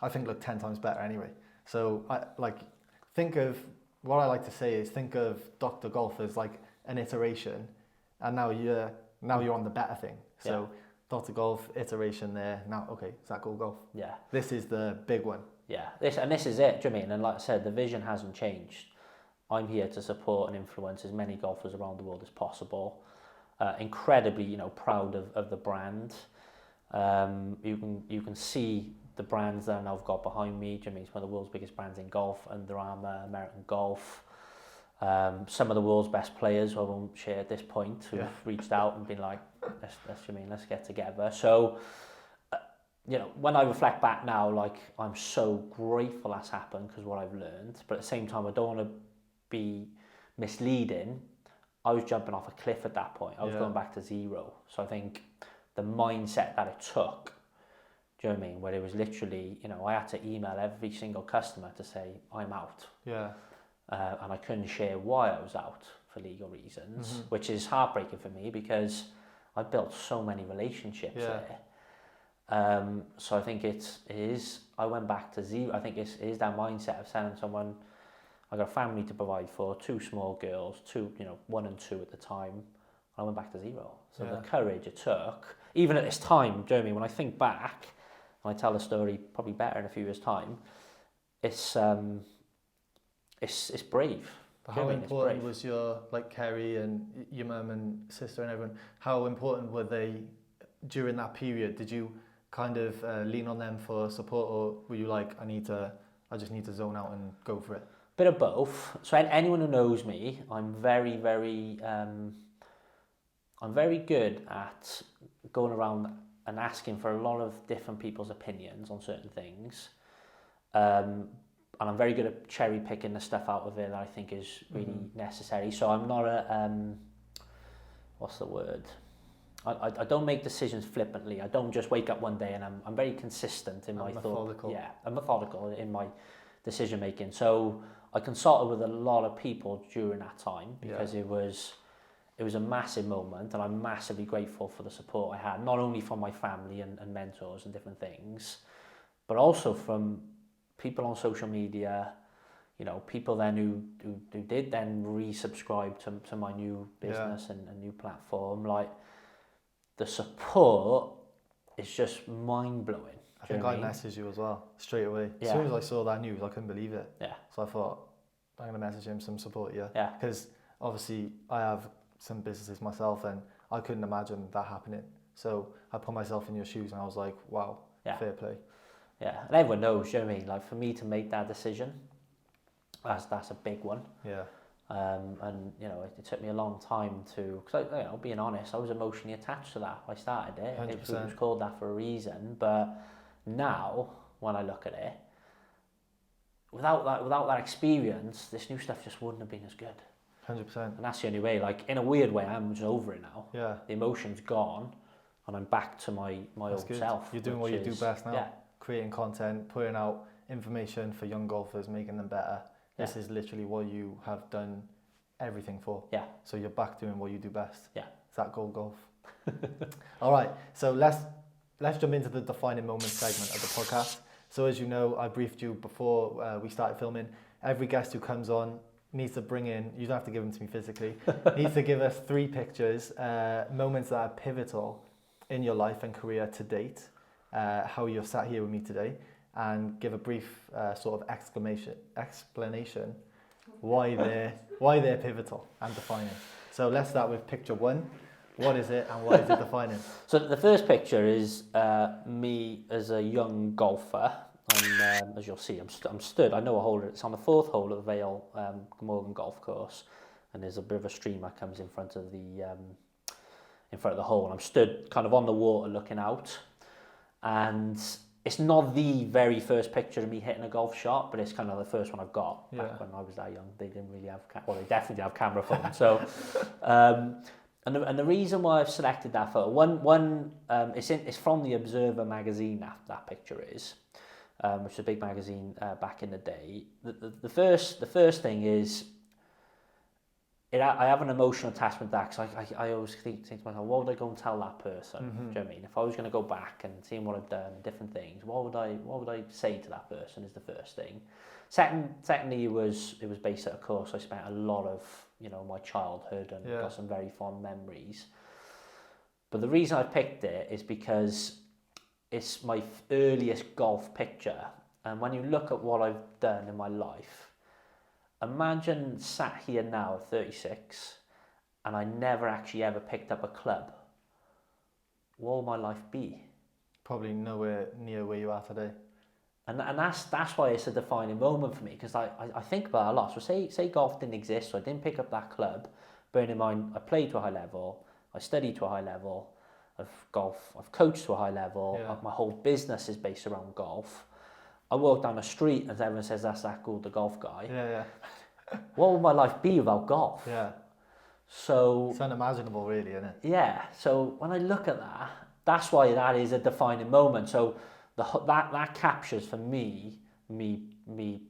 I think look 10 times better anyway. So think of, what I like to say is, think of Dr. Golf as like an iteration, and now you're on the better thing. So Dr. Golf, iteration there, now okay, Zach Gould Golf. Yeah. This is the big one. Yeah. This is it, do you know what I mean? And like I said, the vision hasn't changed. I'm here to support and influence as many golfers around the world as possible. Incredibly, you know, proud of the brand. You can see the brands that I've got behind me. Do you know what I mean? It's one of the world's biggest brands in golf, Under Armour, American Golf. Some of the world's best players, who I won't share at this point, who've reached out and been like, let's get together. So, you know, when I reflect back now, like, I'm so grateful that's happened, because what I've learned. But at the same time, I don't want to be misleading. I was jumping off a cliff at that point. I was going back to zero. So I think the mindset that it took, do you know what I mean? Where it was literally, you know, I had to email every single customer to say, I'm out. Yeah. And I couldn't share why I was out for legal reasons, which is heartbreaking for me, because I built so many relationships there. So I think I went back to zero. I think it is that mindset of telling someone, I got a family to provide for, 2 small girls, 1 and 2 at the time. I went back to zero. So the courage it took, even at this time, Jeremy, when I think back, and I tell the story probably better in a few years' time, it's brave. How important was your, like, Kerry and your mum and sister and everyone, how important were they during that period? Did you kind of lean on them for support, or were you like, I just need to zone out and go for it? Bit of both. So anyone who knows me, I'm very, very good at going around and asking for a lot of different people's opinions on certain things. And I'm very good at cherry picking the stuff out of it that I think is really necessary. So I'm not what's the word? I don't make decisions flippantly. I don't just wake up one day and I'm very consistent in my thought. Yeah, I'm methodical in my decision making. So I consulted with a lot of people during that time, because it was a massive moment, and I'm massively grateful for the support I had, not only from my family and mentors and different things, but also from people on social media, you know, people then who did then resubscribe to my new business and new platform. Like, the support is just mind-blowing. I think I messaged you as well, straight away. As soon as I saw that news, I couldn't believe it. Yeah. So I thought, I'm going to message him some support, Yeah. Because obviously I have some businesses myself, and I couldn't imagine that happening. So I put myself in your shoes and I was like, wow, fair play. Yeah, and everyone knows, you know what I mean? Like, for me to make that decision, that's a big one. Yeah. And, you know, it took me a long time to, because, you know, being honest, I was emotionally attached to that. I started it. 100%. It was called that for a reason. But now, when I look at it, without that experience, this new stuff just wouldn't have been as good. 100%. And that's the only way. Like, in a weird way, I'm just over it now. Yeah. The emotion's gone, and I'm back to my old self. You're doing what you do best now. Yeah. Creating content, putting out information for young golfers, making them better. Yeah. This is literally what you have done everything for. Yeah. So you're back doing what you do best. Yeah. Zach Gould Golf. All right. So let's let's jump into the defining moment segment of the podcast. So as you know, I briefed you before we started filming. Every guest who comes on needs to bring in, you don't have to give them to me physically, needs to give us 3 pictures, moments that are pivotal in your life and career to date, how you're sat here with me today, and give a brief sort of explanation why they're pivotal and defining. So let's start with picture 1. What is it and why is it defining? So the first picture is me as a young golfer. And as you'll see, I'm stood. I know a hole. It's on the 4th hole at the Vale Morgan Golf Course, and there's a bit of a stream that comes in front of the hole. And I'm stood kind of on the water looking out, and it's not the very first picture of me hitting a golf shot, but it's kind of the first one I've got. Back when I was that young, they didn't really have they definitely didn't have camera phones. So. And the reason why I've selected that photo, it's from the Observer magazine. That picture is, which is a big magazine back in the day. The first thing is, I have an emotional attachment to that, because I always think to myself, what would I go and tell that person? Do you know what I mean? If I was going to go back and see what I've done, different things, what would I say to that person? Is the first thing. Secondly, it was based at a course I spent a lot of my childhood and got some very fond memories. But the reason I picked it is because it's my earliest golf picture, and when you look at what I've done in my life, imagine sat here now at 36 and I never actually ever picked up a club. What will my life be? Probably nowhere near where you are today. And that's why it's a defining moment for me, because I think about it a lot. So say golf didn't exist, so I didn't pick up that club. Bearing in mind, I played to a high level, I studied to a high level of golf, I've coached to a high level, my whole business is based around golf. I walk down the street and everyone says, that's Zach Gould, the golf guy. What would my life be without golf? So it's unimaginable, really, isn't it? Yeah, so when I look at that, that's why that is a defining moment. So that captures for me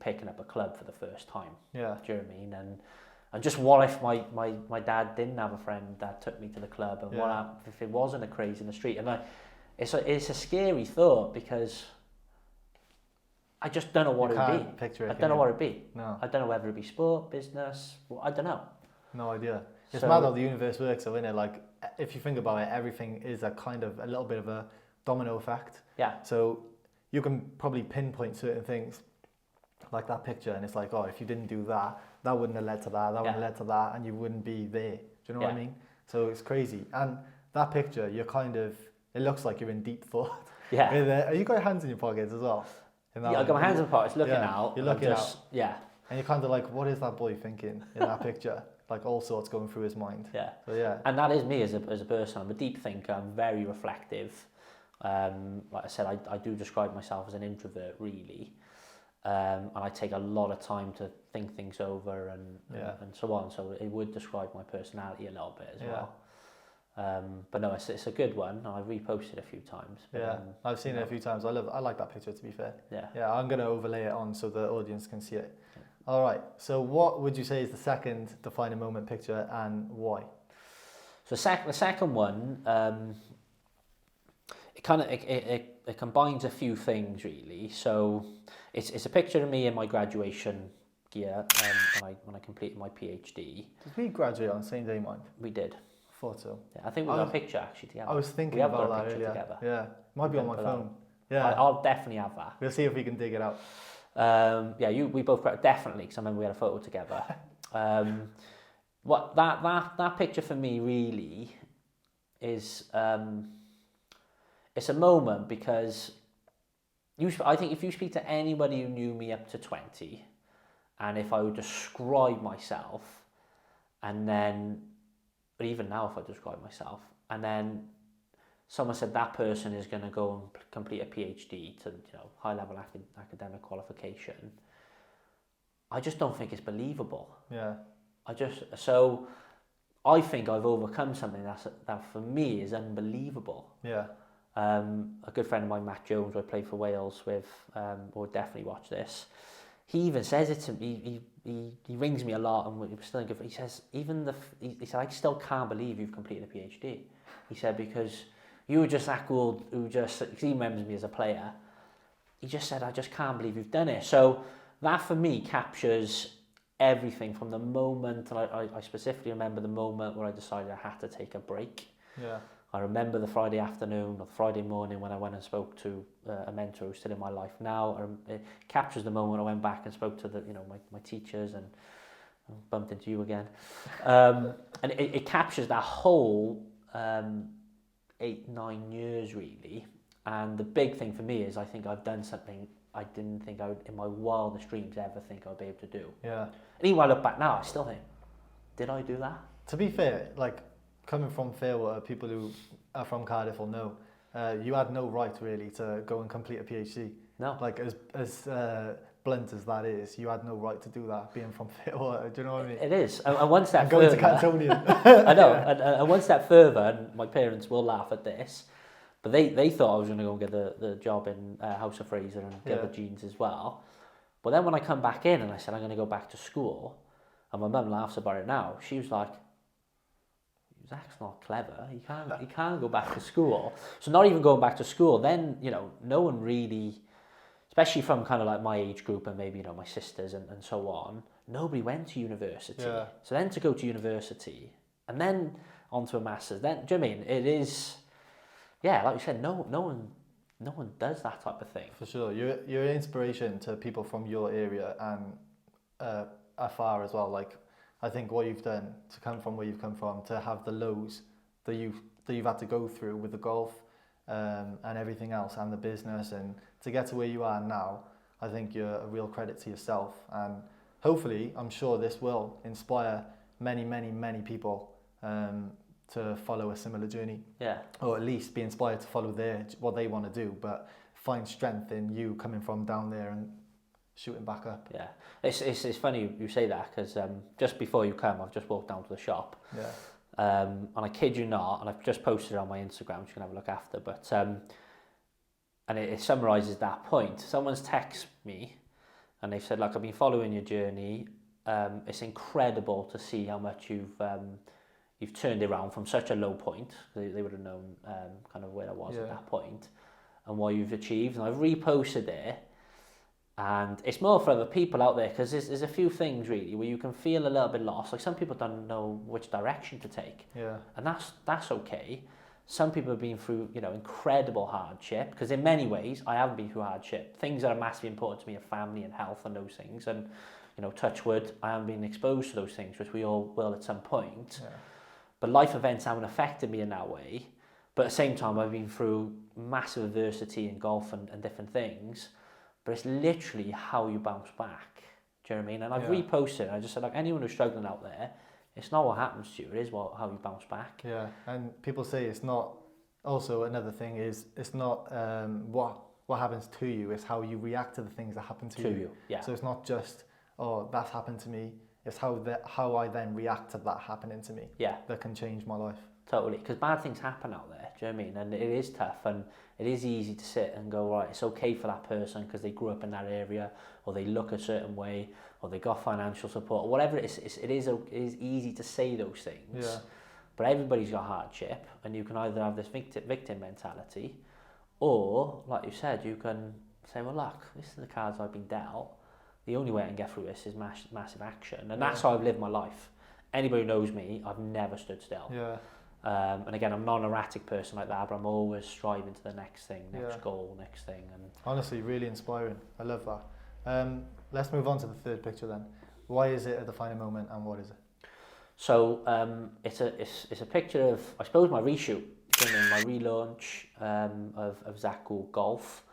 picking up a club for the first time. Do you know what I mean? And just what if my dad didn't have a friend that took me to the club, and what if it wasn't a craze in the street? And it's a scary thought, because I just don't know what it would be. Picture it, I don't know what it'd be. No. I don't know whether it'd be sport, business. I don't know. No idea. It's mad how the universe works, though, isn't it? Like, if you think about it, everything is a little bit of a domino effect. Yeah. So you can probably pinpoint certain things, like that picture, and it's like, oh, if you didn't do that, that wouldn't have led to that, wouldn't have led to that, and you wouldn't be there. Do you know what I mean? So it's crazy. And that picture, it looks like you're in deep thought. Yeah. You got your hands in your pockets as well? I've got my hands in my pockets, looking out. You're looking out. Yeah. And you're kind of like, what is that boy thinking in that picture? Like, all sorts going through his mind. Yeah. So, yeah. And that is me as a person. I'm a deep thinker. I'm very reflective. Like I said, I do describe myself as an introvert, really. And I take a lot of time to think things over and so on. So it would describe my personality a little bit as well. But no, it's a good one. I've reposted a few times. But, I've seen it a few times. I like that picture, to be fair. Yeah, I'm going to overlay it on so the audience can see it. All right. So what would you say is the second defining moment picture, and why? So the second one, it combines a few things, really. So it's a picture of me in my graduation gear when I completed my PhD. Did we graduate on the same day, Mike? We did. Thought so. Yeah, I think we got a picture actually together. I was thinking about that earlier. Together. Yeah, might be on my phone. Yeah, I'll definitely have that. We'll see if we can dig it out. We both definitely, because I remember we had a photo together. What that picture for me really is, it's a moment, because I think if you speak to anybody who knew me up to 20, and if I would describe myself, and then, but even now if I describe myself, and then someone said that person is going to go and complete a PhD to high level academic qualification, I just don't think it's believable. Yeah. So I think I've overcome something that for me is unbelievable. Yeah. A good friend of mine, Matt Jones, who I played for Wales with, will definitely watch this. He even says it to me. He rings me a lot, and we're still in good. He says, he said, I still can't believe you've completed a PhD. He said, because You were just Zach Gould, who just, because he remembers me as a player, he just said, I just can't believe you've done it. So that for me captures everything from the moment, and I specifically remember the moment where I decided I had to take a break. Yeah. I remember the Friday afternoon or the Friday morning when I went and spoke to a mentor who's still in my life now. It captures the moment I went back and spoke to my teachers, and bumped into you again. And it captures that whole 8-9 years really. And the big thing for me is I think I've done something I didn't think I would, in my wildest dreams, ever think I'd be able to do. Yeah. And even when I look back now, I still think, did I do that? To be fair, like coming from Fairwater, people who are from Cardiff will know, you had no right really to go and complete a PhD. No. Like as blunt as that is, you had no right to do that being from Fairwater. Do you know what I mean? It is. And one step going further. to Cantonian. I know. Yeah. And one step further, and my parents will laugh at this, but they thought I was going to go and get the job in House of Fraser and get the jeans as well. But then when I come back in and I said I'm going to go back to school, and my mum laughs about it now, she was like, Zach's not clever. He can't go back to school. So not even going back to school, then, no one really, especially from kind of like my age group and maybe, my sisters and so on, nobody went to university. Yeah. So then to go to university and then onto a master's, then, do you know what I mean? It is, like you said, no one does that type of thing. For sure. You're an inspiration to people from your area and afar as well. Like, I think what you've done to come from where you've come from, to have the lows that you've had to go through with the golf and everything else and the business, and to get to where you are now, I think you're a real credit to yourself. And hopefully, I'm sure this will inspire many, many, many people to follow a similar journey. Yeah. Or at least be inspired to follow what they want to do, but find strength in you coming from down there and shooting back up. Yeah, it's funny you say that, because just before you come, I've just walked down to the shop. Yeah. And I kid you not, and I've just posted it on my Instagram, which you can have a look after. But and it summarises that point. Someone's texted me, and they've said, "Look, I've been following your journey. It's incredible to see how much you've turned it around from such a low point." They would have known kind of where I was at that point, and what you've achieved. And I've reposted it. And it's more for other people out there, because there's a few things really where you can feel a little bit lost. Like some people don't know which direction to take, and that's okay. Some people have been through incredible hardship, because in many ways I haven't been through hardship. Things that are massively important to me are family and health and those things, and touch wood, I haven't been exposed to those things, which we all will at some point. But life events haven't affected me in that way. But at the same time, I've been through massive adversity in golf and different things. But it's literally how you bounce back. Do you know what I mean? And I've reposted it. I just said, like, anyone who's struggling out there, it's not what happens to you, it is how you bounce back. Yeah, and people say it's not, also another thing is, it's not what happens to you, it's how you react to the things that happen to you. Yeah. So it's not just, oh, that's happened to me, it's how I then react to that happening to me that can change my life. Totally, because bad things happen out there, do you know what I mean? And it is tough, and it is easy to sit and go, right, it's okay for that person because they grew up in that area, or they look a certain way, or they got financial support, or whatever it is. It is easy to say those things. Yeah. But everybody's got hardship, and you can either have this victim mentality, or, like you said, you can say, well, look, this is the cards I've been dealt. The only way I can get through this is massive action, and that's how I've lived my life. Anybody who knows me, I've never stood still. Yeah. And again, I'm not an erratic person like that, but I'm always striving to the next thing, next goal, next thing. And honestly, really inspiring. I love that. Let's move on to the third picture then. Why is it a defining moment, and what is it? So it's a picture of, I suppose, my reshoot, my relaunch of Zach Gould Golf,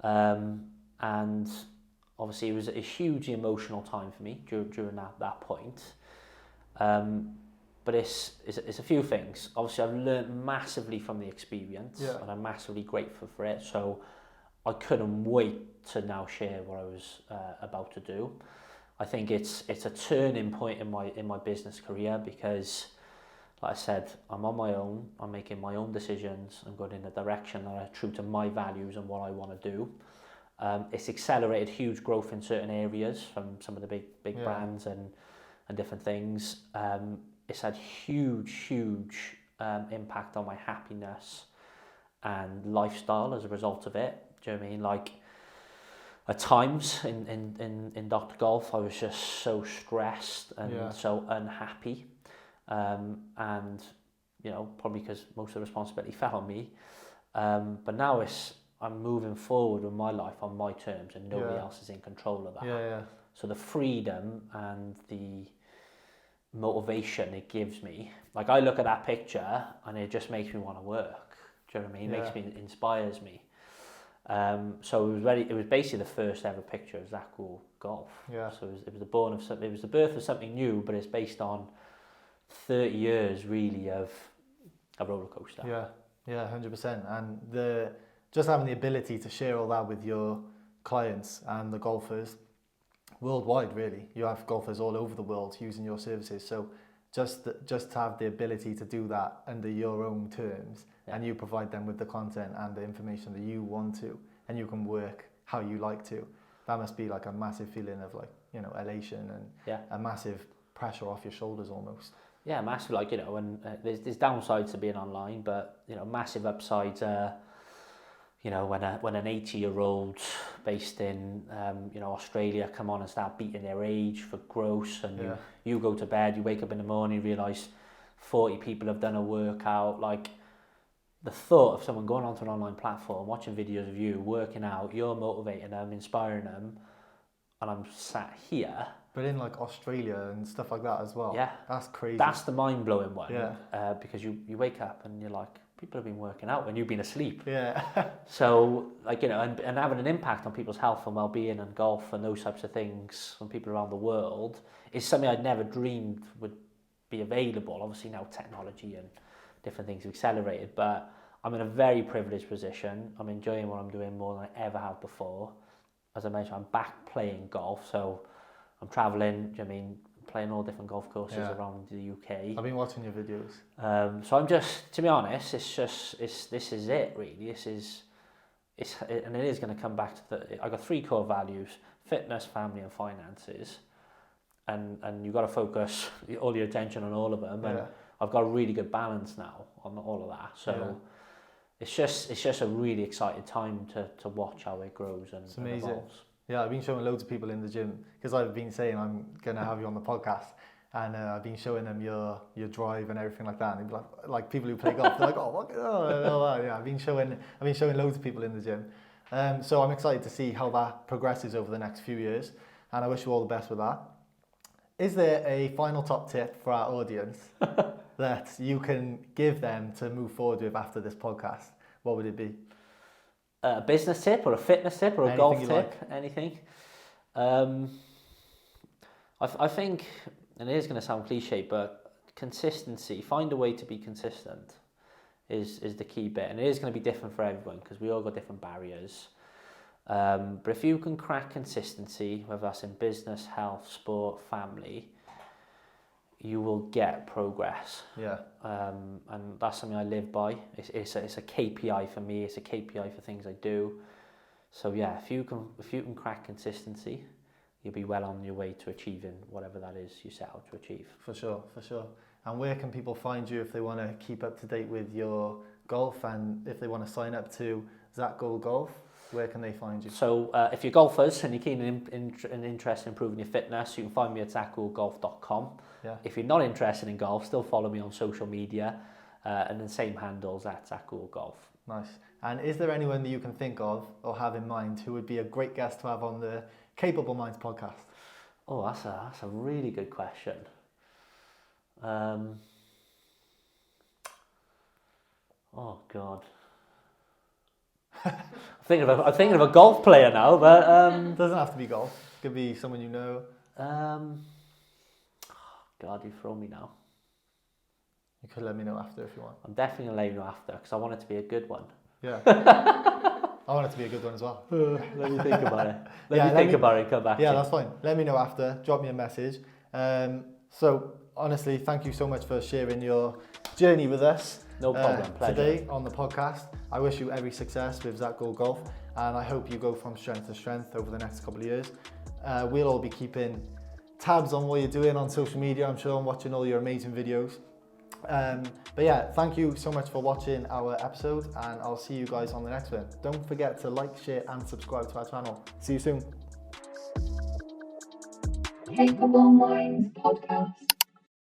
and obviously it was a hugely emotional time for me during that point. But it's a few things. Obviously, I've learned massively from the experience, and I'm massively grateful for it. So I couldn't wait to now share what I was about to do. I think it's a turning point in my business career, because, like I said, I'm on my own. I'm making my own decisions. I'm going in a direction that are true to my values and what I want to do. It's accelerated huge growth in certain areas from some of the big brands and different things. It's had huge impact on my happiness, and lifestyle as a result of it. Do you know what I mean? Like, at times in Dr. Golf, I was just so stressed and so unhappy. And, you know, probably because most of the responsibility fell on me. But now I'm moving forward with my life on my terms, and nobody else is in control of that. So the freedom and the motivation it gives me, like, I look at that picture and it just makes me want to work. Do you know what I mean? It inspires me. So it was basically the first ever picture of Zach Gould Golf. So it was the birth of something new, but it's based on 30 years really of a roller coaster. Yeah, 100%. And just having the ability to share all that with your clients and the golfers worldwide, really. You have golfers all over the world using your services. So just to have the ability to do that under your own terms, and you provide them with the content and the information that you want to, and you can work how you like to, that must be like a massive feeling of, like, you know, elation and a massive pressure off your shoulders almost. Yeah, massive. Like, you know, and there's downsides to being online, but, you know, massive upsides are, you know, when an 80-year-old based in you know, Australia come on and start beating their age for gross, and you go to bed, you wake up in the morning, realise 40 people have done a workout. Like, the thought of someone going onto an online platform, watching videos of you working out, you're motivating them, inspiring them, and I'm sat here. But in, like, Australia and stuff like that as well. Yeah. That's crazy. That's the mind-blowing one. Yeah. Because you wake up and you're like, people have been working out when you've been asleep. Yeah. So, like, you know, and having an impact on people's health and well-being and golf and those types of things from people around the world is something I'd never dreamed would be available. Obviously now technology and different things have accelerated, but I'm in a very privileged position. I'm enjoying what I'm doing more than I ever have before. As I mentioned, I'm back playing golf, so I'm travelling, do you know what I mean, playing all different golf courses around the UK. I've been watching your videos. So I'm just, to be honest, this is it really. And it is going to come back to I got 3 core values: fitness, family, and finances. And you've got to focus all your attention on all of them. And I've got a really good balance now on all of that. So it's just a really exciting time to watch how it grows and evolves. Yeah, I've been showing loads of people in the gym, because I've been saying I'm going to have you on the podcast, and I've been showing them your drive and everything like that, and they'd be like people who play golf, they're like, oh, what? Oh, yeah, I've been showing loads of people in the gym. So I'm excited to see how that progresses over the next few years, and I wish you all the best with that. Is there a final top tip for our audience that you can give them to move forward with after this podcast? What would it be? A business tip or a fitness tip or a golf tip? Like. Anything. I think, and it is going to sound cliche, but consistency, find a way to be consistent is the key bit. And it is going to be different for everyone because we all got different barriers. But if you can crack consistency, whether that's in business, health, sport, family, you will get progress. Yeah. And that's something I live by. It's a KPI for me. It's a KPI for things I do. So yeah, if you can crack consistency, you'll be well on your way to achieving whatever that is you set out to achieve. For sure. And where can people find you if they want to keep up to date with your golf, and if they want to sign up to Zach Gould Golf? Where can they find you? So if you're golfers and you're keen and interested in improving your fitness, you can find me at zachgouldgolf.com. Yeah. If you're not interested in golf, still follow me on social media, and the same handles at Zach Gould Golf. Nice. And is there anyone that you can think of or have in mind who would be a great guest to have on the Capable Minds podcast? Oh, that's a really good question. Oh God. I'm thinking of a golf player now, but doesn't have to be golf. Could be someone you know. God, you throw me now. You could let me know after if you want. I'm definitely gonna let you know after because I want it to be a good one. Yeah. I want it to be a good one as well. Let me think about it. Let me think about it and come back. Yeah, that's fine. Let me know after. Drop me a message. So honestly, thank you so much for sharing your journey with us. No problem. Pleasure. Today on the podcast. I wish you every success with Zach Gould Golf, and I hope you go from strength to strength over the next couple of years. We'll all be keeping tabs on what you're doing on social media. I'm sure I'm watching all your amazing videos. But yeah, thank you so much for watching our episode, and I'll see you guys on the next one. Don't forget to like, share and subscribe to our channel. See you soon. Capable Minds Podcast.